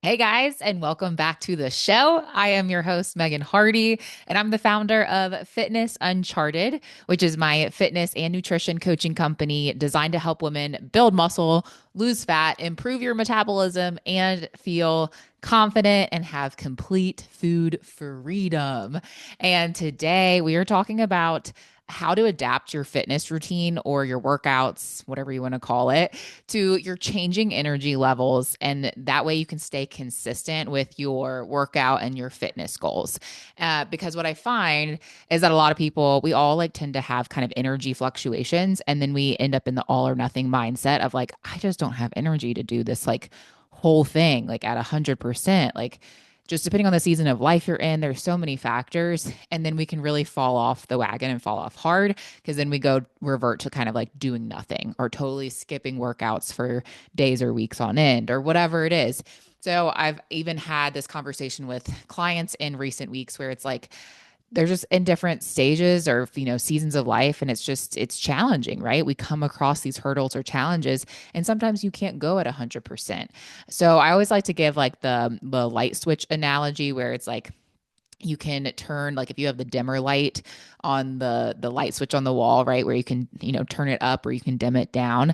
Hey guys, and welcome back to the show. I am your host, Megan Hardy, and I'm the founder of Fitness Uncharted, which is my fitness and nutrition coaching company designed to help women build muscle, lose fat, improve your metabolism, and feel confident and have complete food freedom. And today we are talking about how to adapt your fitness routine or your workouts, whatever you want to call it, to your changing energy levels. And that way you can stay consistent with your workout and your fitness goals. Because what I find is that a lot of people, we all like tend to have kind of energy fluctuations. And then we end up in the all or nothing mindset of like, I just don't have energy to do this like whole thing, like at 100%. Like, just depending on the season of life you're in, there's so many factors. And then we can really fall off the wagon and fall off hard because then we go revert to kind of like doing nothing or totally skipping workouts for days or weeks on end or whatever it is. So I've even had this conversation with clients in recent weeks where it's like, they're just in different stages or seasons of life, and it's challenging, right? We come across these hurdles or challenges, and sometimes you can't go at 100%. So I always like to give like the light switch analogy where it's like you can turn, like if you have the dimmer light on the light switch on the wall, right, where you can turn it up or you can dim it down,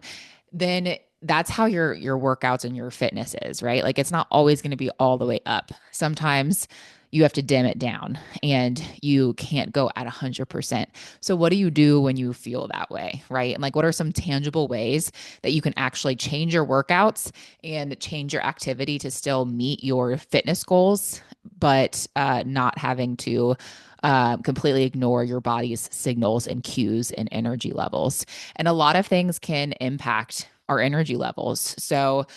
then that's how your workouts and your fitness is, right? Like it's not always going to be all the way up. Sometimes you have to dim it down and you can't go at 100%. So what do you do when you feel that way, right? And like what are some tangible ways that you can actually change your workouts and change your activity to still meet your fitness goals, but not having to completely ignore your body's signals and cues and energy levels. And a lot of things can impact our energy levels. So,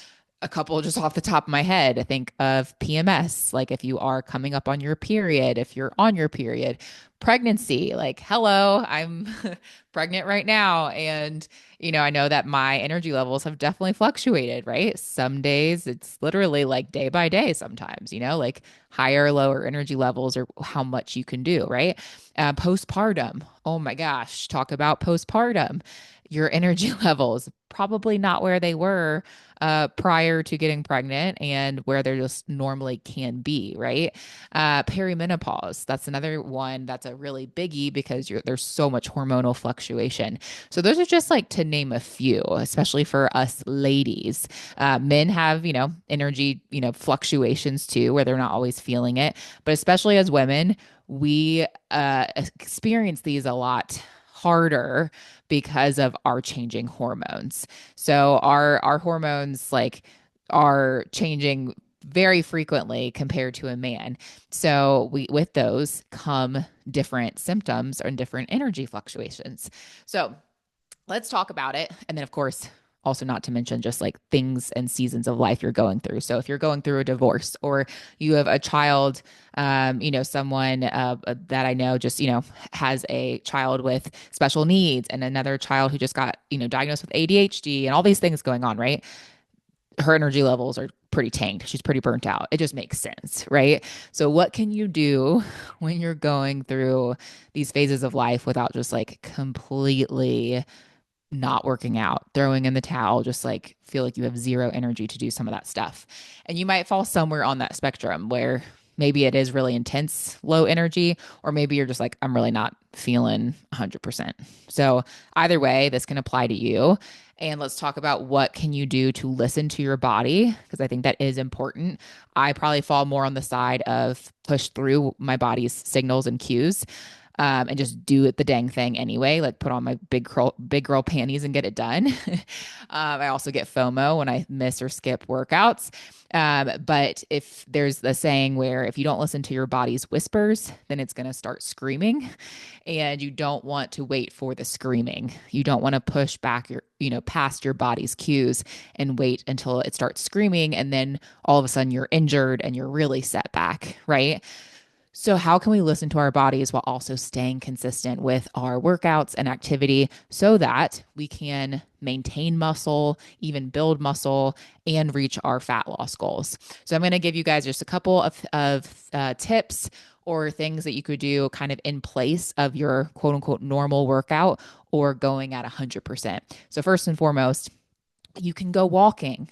a couple just off the top of my head, I think of PMS, like if you are coming up on your period, if you're on your period, pregnancy, like, hello, I'm pregnant right now. And, I know that my energy levels have definitely fluctuated, right? Some days it's literally like day by day sometimes, like higher, lower energy levels or how much you can do, right? Postpartum. Oh my gosh, talk about postpartum. Your energy levels probably not where they were prior to getting pregnant and where they just normally can be, right? Perimenopause. That's another one that's a really biggie because there's so much hormonal fluctuation. So those are just like to name a few, especially for us ladies. Men have, energy, fluctuations too, where they're not always feeling it. But especially as women, we experience these a lot harder because of our changing hormones. So our hormones like are changing very frequently compared to a man. So we with those come different symptoms and different energy fluctuations. So let's talk about it. And then, of course, also not to mention just like things and seasons of life you're going through. So if you're going through a divorce or you have a child, someone that I know just, has a child with special needs and another child who just got, diagnosed with ADHD and all these things going on, right? Her energy levels are pretty tanked. She's pretty burnt out. It just makes sense, right? So, what can you do when you're going through these phases of life without just like completely not working out, throwing in the towel, just like feel like you have zero energy to do some of that stuff. And you might fall somewhere on that spectrum where maybe it is really intense, low energy, or maybe you're just like, I'm really not feeling 100%. So either way, this can apply to you. And let's talk about what can you do to listen to your body, because I think that is important. I probably fall more on the side of push through my body's signals and cues and just do it the dang thing anyway. Like put on my big girl panties and get it done. I also get FOMO when I miss or skip workouts. But if there's the saying where if you don't listen to your body's whispers, then it's going to start screaming, and you don't want to wait for the screaming. You don't want to push back past your body's cues and wait until it starts screaming, and then all of a sudden you're injured and you're really set back, right? So, how can we listen to our bodies while also staying consistent with our workouts and activity so that we can maintain muscle, even build muscle, and reach our fat loss goals? So, I'm going to give you guys just a couple of tips or things that you could do kind of in place of your quote unquote normal workout or going at 100%. So, first and foremost, you can go walking.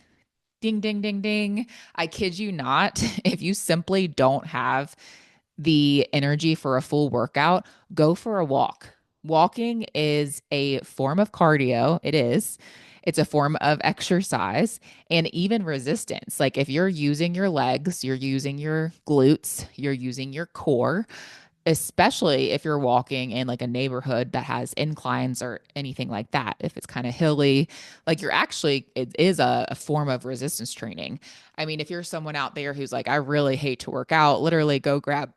Ding, ding, ding, ding. I kid you not. If you simply don't have the energy for a full workout, go for a walk. Walking is a form of cardio. It is. It's a form of exercise and even resistance. Like if you're using your legs, you're using your glutes, you're using your core, especially if you're walking in like a neighborhood that has inclines or anything like that. If it's kind of hilly, like you're actually, it is a form of resistance training. I mean, if you're someone out there who's like, I really hate to work out, literally go grab,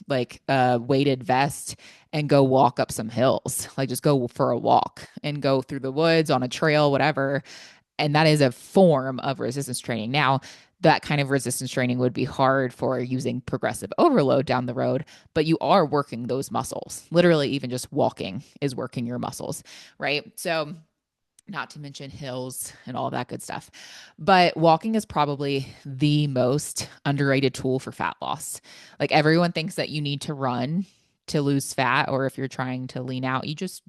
like a weighted vest and go walk up some hills. Like just go for a walk and go through the woods on a trail, whatever, and that is a form of resistance training. Now, that kind of resistance training would be hard for using progressive overload down the road, but you are working those muscles. Literally, even just walking is working your muscles, right? So, not to mention hills and all that good stuff. But walking is probably the most underrated tool for fat loss. Like everyone thinks that you need to run to lose fat, or if you're trying to lean out, you just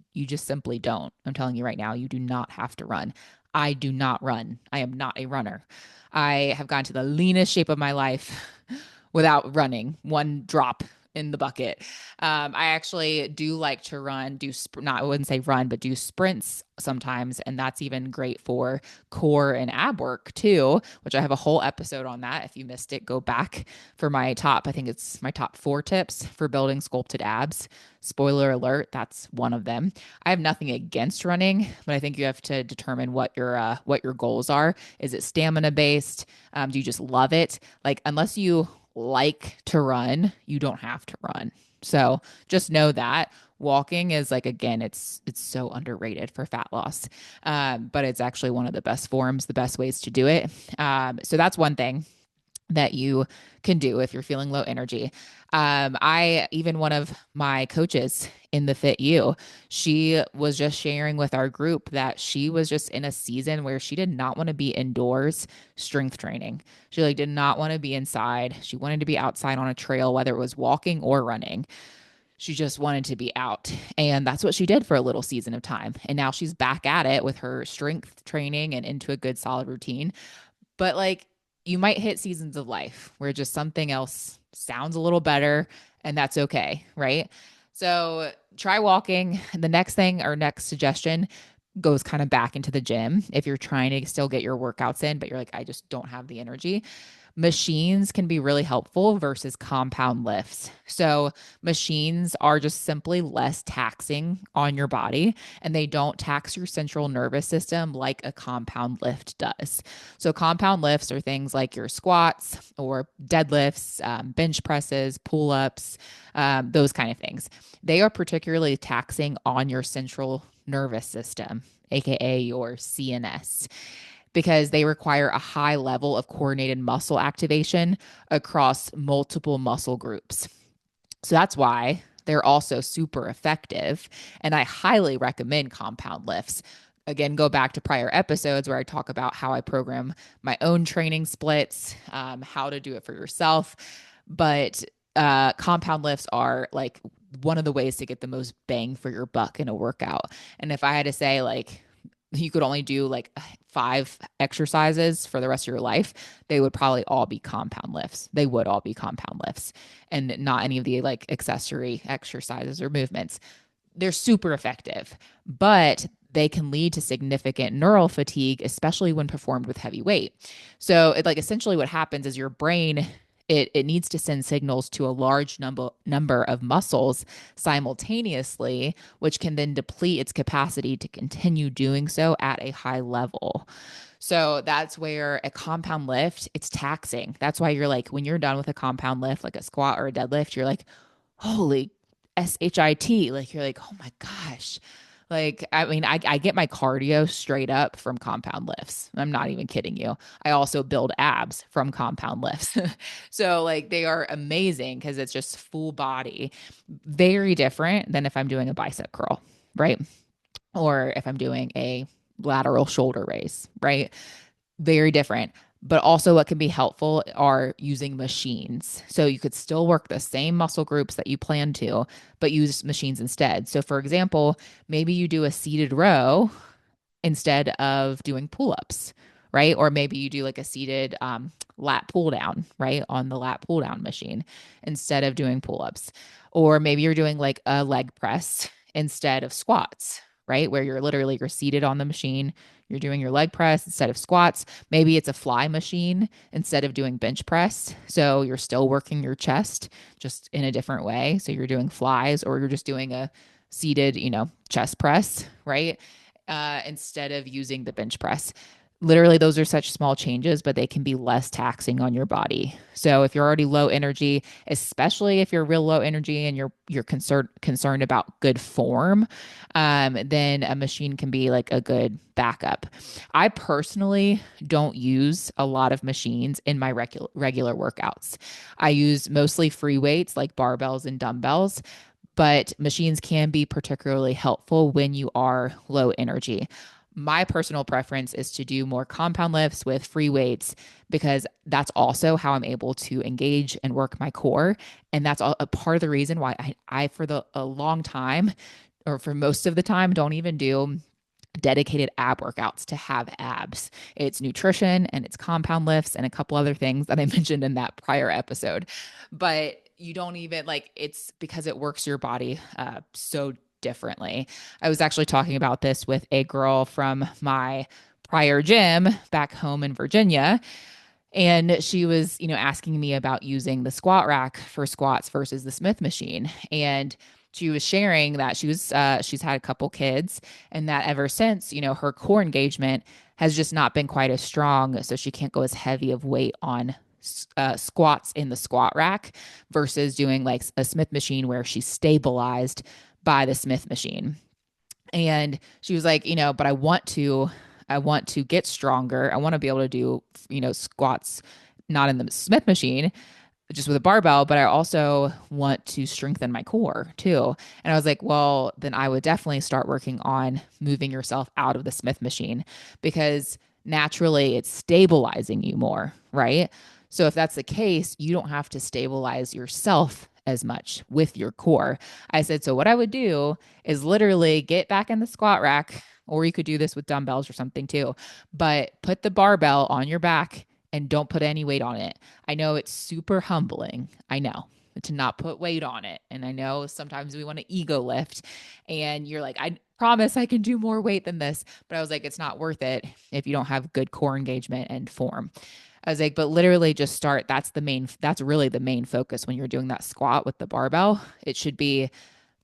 simply don't. I'm telling you right now, you do not have to run. I do not run. I am not a runner. I have gotten to the leanest shape of my life without running one drop in the bucket. I actually do like to run, not, I wouldn't say run, but do sprints sometimes. And that's even great for core and ab work too, which I have a whole episode on that. If you missed it, go back for I think it's my top 4 tips for building sculpted abs. Spoiler alert, that's one of them. I have nothing against running, but I think you have to determine what your goals are. Is it stamina based? Do you just love it? Like, unless you like to run, you don't have to run. So just know that walking is like, again, it's so underrated for fat loss, but it's actually one of the best forms, the best ways to do it. So that's one thing that you can do if you're feeling low energy. I even one of my coaches in the Fit U, she was just sharing with our group that she was just in a season where she did not want to be indoors strength training. She like did not want to be inside. She wanted to be outside on a trail, whether it was walking or running. She just wanted to be out. And that's what she did for a little season of time. And now she's back at it with her strength training and into a good solid routine. But like you might hit seasons of life where just something else sounds a little better, and that's okay, right? So try walking. The next thing, our next suggestion, goes kind of back into the gym. If you're trying to still get your workouts in, but you're like, I just don't have the energy, machines can be really helpful versus compound lifts. So, machines are just simply less taxing on your body, and they don't tax your central nervous system like a compound lift does. So, compound lifts are things like your squats or deadlifts, bench presses, pull ups, those kind of things. They are particularly taxing on your central nervous system, aka your CNS, because they require a high level of coordinated muscle activation across multiple muscle groups. So that's why they're also super effective. And I highly recommend compound lifts. Again, go back to prior episodes where I talk about how I program my own training splits, how to do it for yourself. But compound lifts are like one of the ways to get the most bang for your buck in a workout. And if I had to say, like, you could only do like 5 exercises for the rest of your life, they would probably all be compound lifts. They would all be compound lifts and not any of the like accessory exercises or movements. They're super effective, but they can lead to significant neural fatigue, especially when performed with heavy weight. So it like essentially what happens is your brain it needs to send signals to a large number of muscles simultaneously, which can then deplete its capacity to continue doing so at a high level. So that's where a compound lift, it's taxing. That's why you're like, when you're done with a compound lift, like a squat or a deadlift, you're like, holy shit. Like you're like, oh my gosh. Like, I mean, I get my cardio straight up from compound lifts. I'm not even kidding you. I also build abs from compound lifts. So, like, they are amazing because it's just full body, very different than if I'm doing a bicep curl, right? Or if I'm doing a lateral shoulder raise, right? Very different. But also, what can be helpful are using machines. So you could still work the same muscle groups that you plan to, but use machines instead. So, for example, maybe you do a seated row instead of doing pull ups, right? Or maybe you do like a seated lat pull down, right? On the lat pull down machine instead of doing pull ups. Or maybe you're doing like a leg press instead of squats, right? Where you're seated on the machine, you're doing your leg press instead of squats. Maybe it's a fly machine instead of doing bench press. So you're still working your chest just in a different way. So you're doing flies or you're just doing a seated, chest press, right? Instead of using the bench press. Literally, those are such small changes, but they can be less taxing on your body. So if you're already low energy, especially if you're real low energy and you're concerned about good form, then a machine can be like a good backup. I personally don't use a lot of machines in my regular workouts. I use mostly free weights like barbells and dumbbells, but machines can be particularly helpful when you are low energy. My personal preference is to do more compound lifts with free weights because that's also how I'm able to engage and work my core. And that's a part of the reason why I for a long time, or for most of the time, don't even do dedicated ab workouts to have abs. It's nutrition and it's compound lifts and a couple other things that I mentioned in that prior episode. But you don't even like it's because it works your body so differently. I was actually talking about this with a girl from my prior gym back home in Virginia, and she was, asking me about using the squat rack for squats versus the Smith machine. And she was sharing that she's had a couple kids and that ever since, her core engagement has just not been quite as strong. So she can't go as heavy of weight on squats in the squat rack versus doing like a Smith machine where she's stabilized by the Smith machine. And she was like, but I want to get stronger. I want to be able to do, squats not in the Smith machine, just with a barbell, but I also want to strengthen my core too. And I was like, well, then I would definitely start working on moving yourself out of the Smith machine because naturally it's stabilizing you more, right? So if that's the case, you don't have to stabilize yourself as much with your core. I said, so what I would do is literally get back in the squat rack, or you could do this with dumbbells or something too, but put the barbell on your back and don't put any weight on it. I know it's super humbling. I know to not put weight on it. And I know sometimes we want to ego lift and you're like, I promise I can do more weight than this. But I was like, it's not worth it if you don't have good core engagement and form. I was like, but literally just start. That's really the main focus when you're doing that squat with the barbell. It should be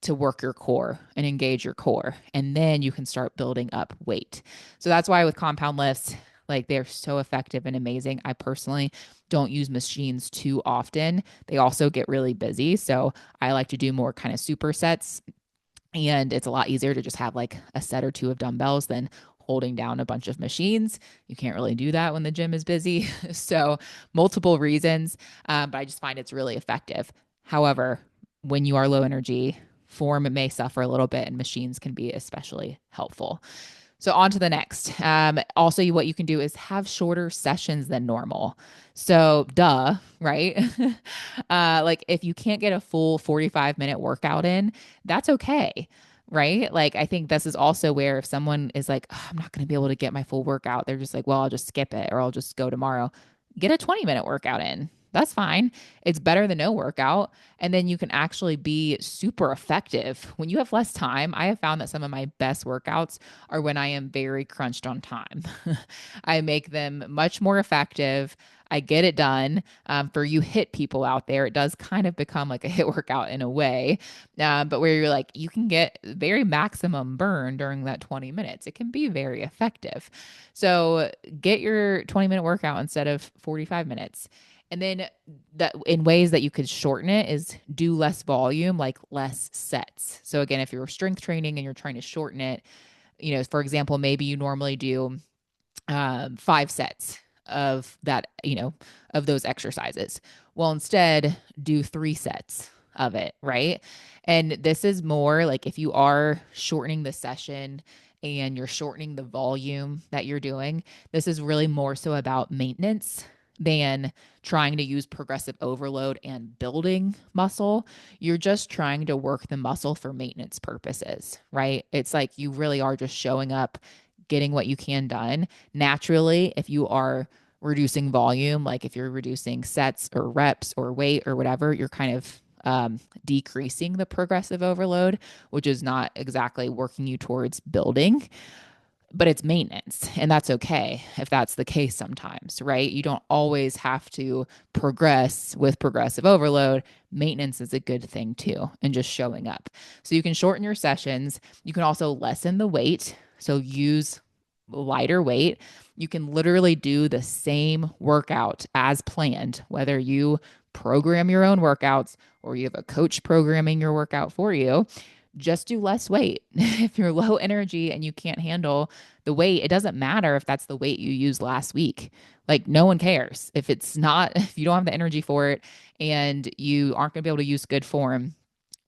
to work your core and engage your core. And then you can start building up weight. So that's why with compound lifts, like they're so effective and amazing. I personally don't use machines too often. They also get really busy. So I like to do more kind of supersets. And it's a lot easier to just have like a set or two of dumbbells than holding down a bunch of machines. You can't really do that when the gym is busy. So, multiple reasons, but I just find it's really effective. However, when you are low energy, form may suffer a little bit, and machines can be especially helpful. So on to the next. Also, what you can do is have shorter sessions than normal. So, duh, right? Like if you can't get a full 45-minute workout in, that's okay, right? Like I think this is also where if someone is like, "Oh, I'm not going to be able to get my full workout," they're just like, well, I'll just skip it or I'll just go tomorrow. Get a 20-minute workout in. That's fine. It's better than no workout. And then you can actually be super effective. When you have less time, I have found that some of my best workouts are when I am very crunched on time. I make them much more effective. I get it done. For you hit people out there, it does kind of become like a hit workout in a way, but where you're like, you can get very maximum burn during that 20 minutes. It can be very effective. So get your 20-minute workout instead of 45 minutes. And then that in ways that you could shorten it is do less volume, like less sets. So again, if you're strength training and you're trying to shorten it, for example, maybe you normally do 5 sets of that, of those exercises. Well, instead do 3 sets of it, right? And this is more like if you are shortening the session and you're shortening the volume that you're doing, this is really more so about maintenance than trying to use progressive overload and building muscle. You're just trying to work the muscle for maintenance purposes, right? It's like you really are just showing up, getting what you can done. Naturally, if you are reducing volume, like if you're reducing sets or reps or weight or whatever, you're kind of decreasing the progressive overload, which is not exactly working you towards building, but it's maintenance. And that's okay if that's the case sometimes, right? You don't always have to progress with progressive overload. Maintenance is a good thing too, and just showing up. So you can shorten your sessions. You can also lessen the weight. So use lighter weight. You can literally do the same workout as planned, whether you program your own workouts or you have a coach programming your workout for you. Just do less weight. If you're low energy and you can't handle the weight, it doesn't matter if that's the weight you used last week. Like, no one cares. If it's not, if you don't have the energy for it and you aren't going to be able to use good form,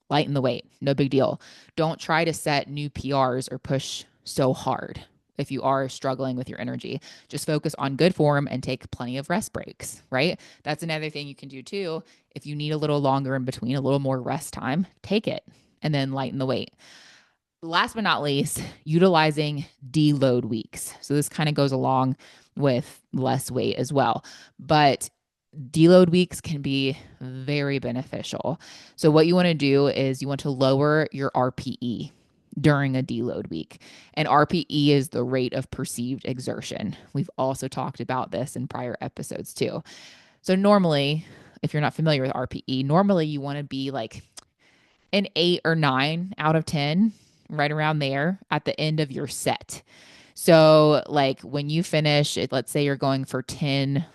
lighten the weight. No big deal. Don't try to set new PRs or push so hard if you are struggling with your energy. Just focus on good form and take plenty of rest breaks, right? That's another thing you can do too. If you need a little longer in between, a little more rest time, take it and then lighten the weight. Last but not least, utilizing deload weeks. So this kind of goes along with less weight as well. But deload weeks can be very beneficial. So what you want to do is you want to lower your RPE during a deload week. And RPE is the rate of perceived exertion. We've also talked about this in prior episodes too. So normally, if you're not familiar with RPE, normally you want to be like an 8 or 9 out of 10, right around there at the end of your set. So like when you finish it, let's say you're going for 10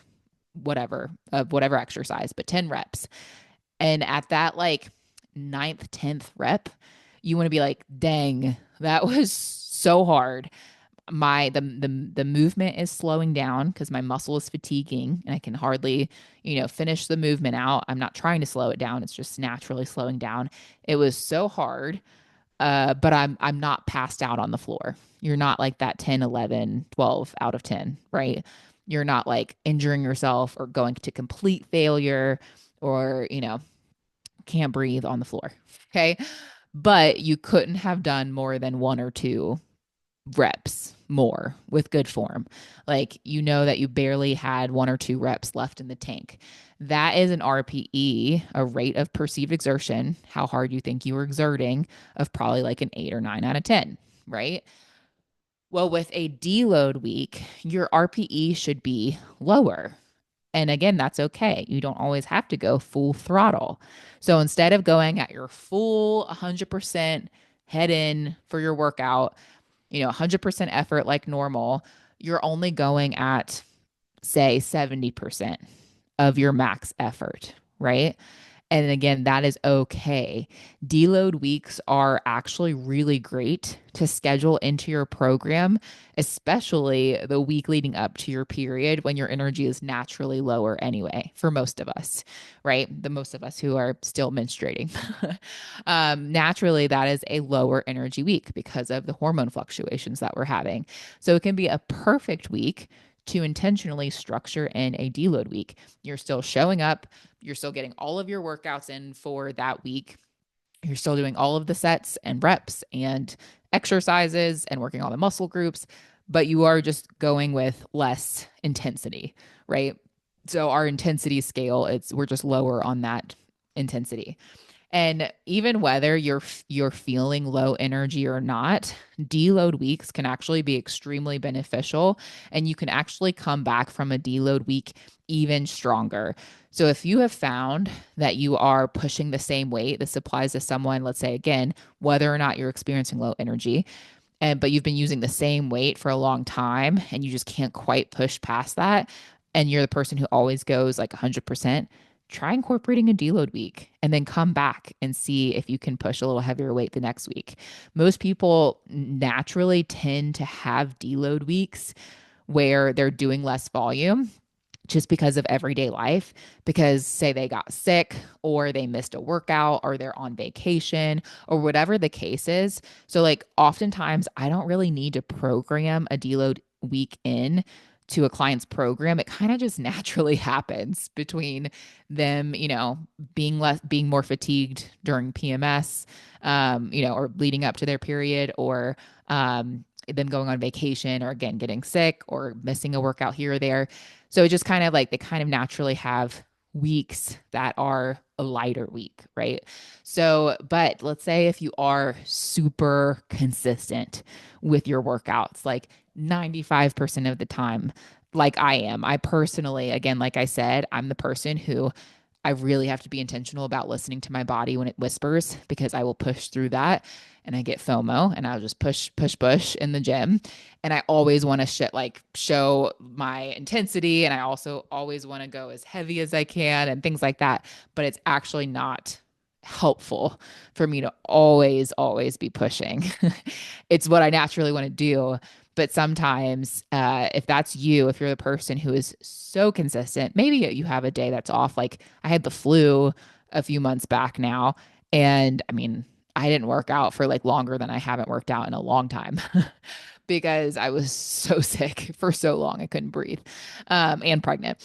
whatever of whatever exercise, but 10 reps. And at that like ninth, 10th rep, you want to be like, dang, that was so hard. The movement is slowing down because my muscle is fatiguing and I can hardly, finish the movement out. I'm not trying to slow it down. It's just naturally slowing down. It was so hard. But I'm not passed out on the floor. You're not like that 10, 11, 12 out of 10, right? You're not like injuring yourself or going to complete failure or, can't breathe on the floor. Okay. But you couldn't have done more than one or two reps more with good form. Like, that you barely had one or two reps left in the tank. That is an RPE, a rate of perceived exertion, how hard you think you were exerting, of probably like an 8 or 9 out of 10, right? Well, with a deload week, your RPE should be lower. And again, that's okay. You don't always have to go full throttle. So instead of going at your full 100% head in for your workout, 100% effort like normal, you're only going at, say, 70% of your max effort, right? And again, that is okay. Deload weeks are actually really great to schedule into your program, especially the week leading up to your period when your energy is naturally lower anyway, for most of us, right? The most of us who are still menstruating. Naturally, that is a lower energy week because of the hormone fluctuations that we're having. So it can be a perfect week to intentionally structure in a deload week. You're still showing up, you're still getting all of your workouts in for that week. You're still doing all of the sets and reps and exercises and working all the muscle groups, but you are just going with less intensity, right? So our intensity scale, we're just lower on that intensity. And even whether you're feeling low energy or not, deload weeks can actually be extremely beneficial, and you can actually come back from a deload week even stronger. So if you have found that you are pushing the same weight, this applies to someone, let's say again, whether or not you're experiencing low energy, but you've been using the same weight for a long time and you just can't quite push past that, and you're the person who always goes like 100%, try incorporating a deload week and then come back and see if you can push a little heavier weight the next week. Most people naturally tend to have deload weeks where they're doing less volume just because of everyday life, because say they got sick or they missed a workout or they're on vacation or whatever the case is. So like oftentimes I don't really need to program a deload week in to a client's program. It kind of just naturally happens between them, being more fatigued during PMS, or leading up to their period, or them going on vacation or again getting sick or missing a workout here or there. So it just kind of like they kind of naturally have weeks that are a lighter week, right? So, but let's say if you are super consistent with your workouts, like 95% of the time, like I am, I personally, again, like I said, I'm the person who I really have to be intentional about listening to my body when it whispers because I will push through that and I get FOMO and I'll just push in the gym. And I always want to show my intensity. And I also always want to go as heavy as I can and things like that. But it's actually not helpful for me to always be pushing. It's what I naturally want to do. But sometimes, if that's you, if you're the person who is so consistent, maybe you have a day that's off. Like I had the flu a few months back now. And I mean, I didn't work out for like longer than I haven't worked out in a long time because I was so sick for so long. I couldn't breathe, and pregnant.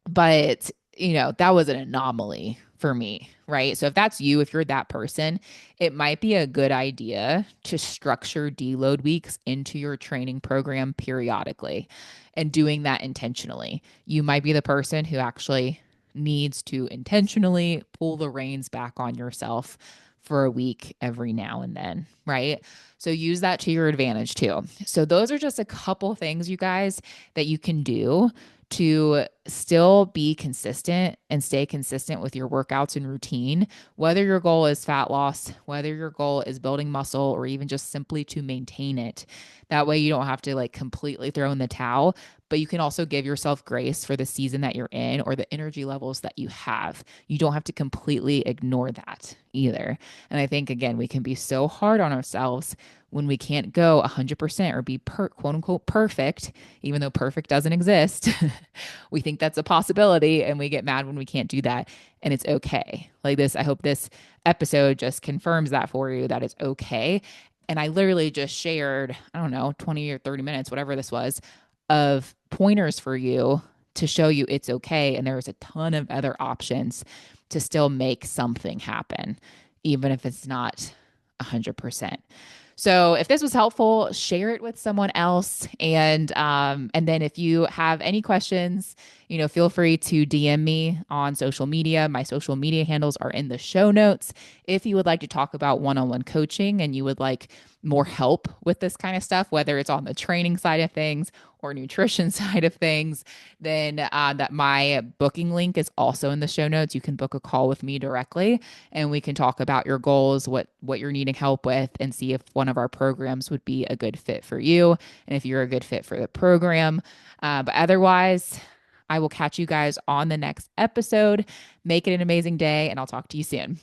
But, that was an anomaly for me, right? So if that's you, if you're that person, it might be a good idea to structure deload weeks into your training program periodically and doing that intentionally. You might be the person who actually needs to intentionally pull the reins back on yourself for a week every now and then, right? So use that to your advantage too. So those are just a couple things, you guys, that you can do to still be consistent and stay consistent with your workouts and routine, whether your goal is fat loss, whether your goal is building muscle, or even just simply to maintain it. That way, you don't have to like completely throw in the towel, but you can also give yourself grace for the season that you're in or the energy levels that you have. You don't have to completely ignore that either. And I think, again, we can be so hard on ourselves when we can't go 100% or be quote unquote perfect, even though perfect doesn't exist. We think that's a possibility and we get mad when we can't do that. And it's okay. Like this, I hope this episode just confirms that for you that it's okay. And I literally just shared, I don't know, 20 or 30 minutes, whatever this was, of pointers for you to show you it's okay. And there's a ton of other options to still make something happen, even if it's not 100%. So if this was helpful, share it with someone else. And then if you have any questions, feel free to DM me on social media. My social media handles are in the show notes. If you would like to talk about one-on-one coaching and you would like more help with this kind of stuff, whether it's on the training side of things or nutrition side of things, then that my booking link is also in the show notes. You can book a call with me directly and we can talk about your goals, what you're needing help with, and see if one of our programs would be a good fit for you and if you're a good fit for the program. But otherwise, I will catch you guys on the next episode. Make it an amazing day, and I'll talk to you soon.